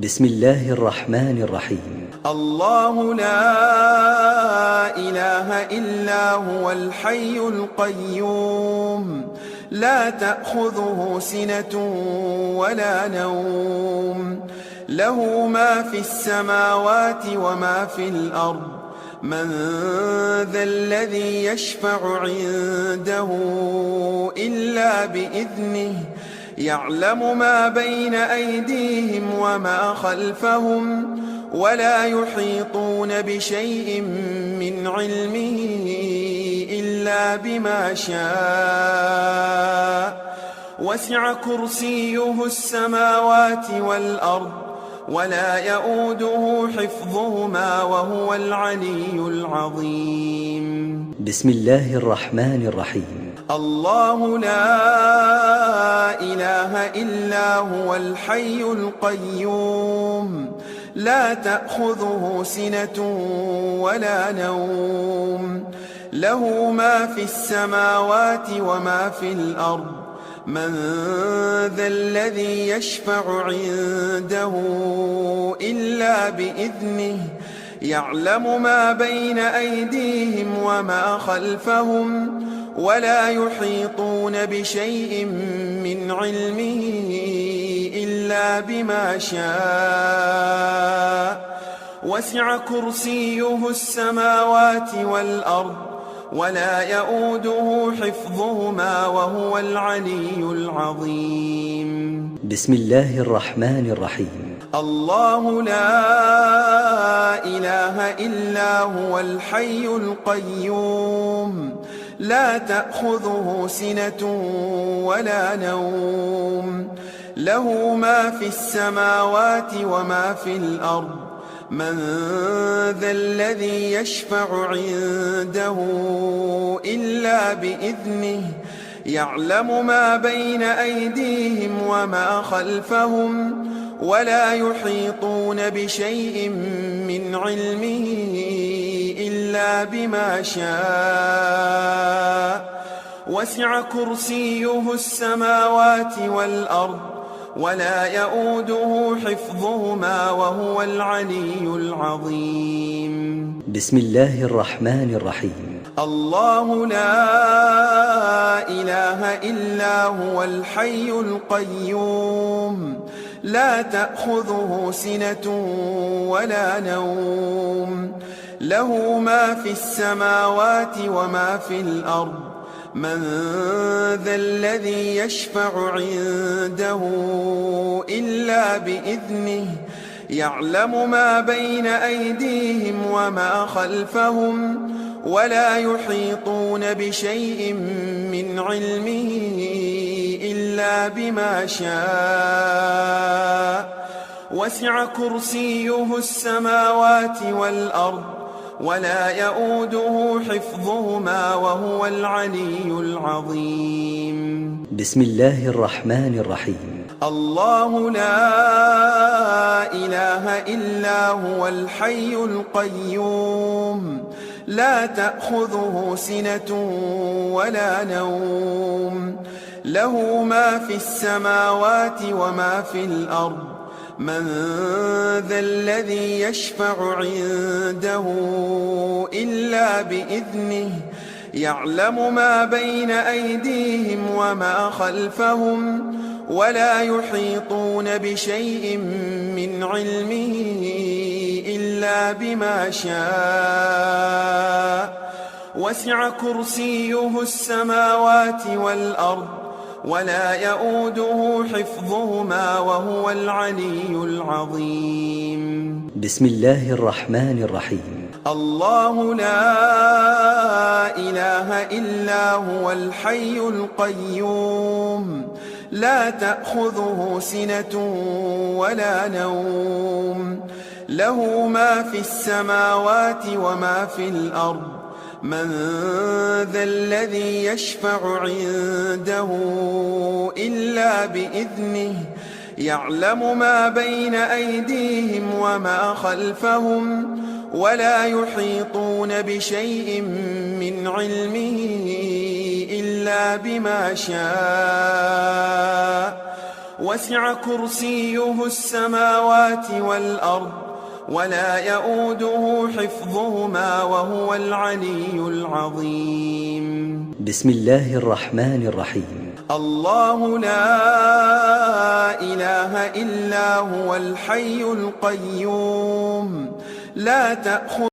بسم الله الرحمن الرحيم. الله لا إله إلا هو الحي القيوم لا تأخذه سنة ولا نوم له ما في السماوات وما في الأرض من ذا الذي يشفع عنده إلا بإذنه يعلم ما بين أيديهم وما خلفهم ولا يحيطون بشيء من علمه إلا بما شاء وسع كرسيه السماوات والأرض ولا يؤوده حفظهما وهو العلي العظيم. بسم الله الرحمن الرحيم. الله لا إله إلا هو الحي القيوم لا تأخذه سنة ولا نوم له ما في السماوات وما في الأرض من ذا الذي يشفع عنده إلا بإذنه يعلم ما بين أيديهم وما خلفهم ولا يحيطون بشيء من علمه إلا بما شاء وسع كرسيه السماوات والأرض ولا يؤوده حفظهما وهو العلي العظيم. بسم الله الرحمن الرحيم. الله لا إله إلا هو الحي القيوم لا تأخذه سنة ولا نوم له ما في السماوات وما في الأرض من ذا الذي يشفع عنده إلا بإذنه يعلم ما بين أيديهم وما خلفهم ولا يحيطون بشيء من علمه إلا بما شاء وسع كرسيه السماوات والأرض ولا يؤوده حفظهما وهو العلي العظيم. بسم الله الرحمن الرحيم. الله لا إله إلا هو الحي القيوم لا تأخذه سنة ولا نوم له ما في السماوات وما في الأرض من ذا الذي يشفع عنده إلا بإذنه يعلم ما بين أيديهم وما خلفهم ولا يحيطون بشيء من علمه إلا بما شاء وسع كرسيه السماوات والأرض ولا يؤوده حفظهما وهو العلي العظيم. بسم الله الرحمن الرحيم. الله لا إله إلا هو الحي القيوم لا تأخذه سنة ولا نوم له ما في السماوات وما في الأرض من ذا الذي يشفع عنده إلا بإذنه يعلم ما بين أيديهم وما خلفهم ولا يحيطون بشيء من علمه إلا بما شاء وسع كرسيه السماوات والأرض ولا يؤوده حفظهما وهو العلي العظيم. بسم الله الرحمن الرحيم. الله لا إله إلا هو الحي القيوم لا تأخذه سنة ولا نوم له ما في السماوات وما في الأرض من ذا الذي يشفع عنده إلا بإذنه يعلم ما بين أيديهم وما خلفهم ولا يحيطون بشيء من علمه إلا بما شاء وسع كرسيه السماوات والأرض ولا يؤوده حفظهما وهو العلي العظيم. بسم الله الرحمن الرحيم. الله لا إله إلا هو الحي القيوم لا تأخذ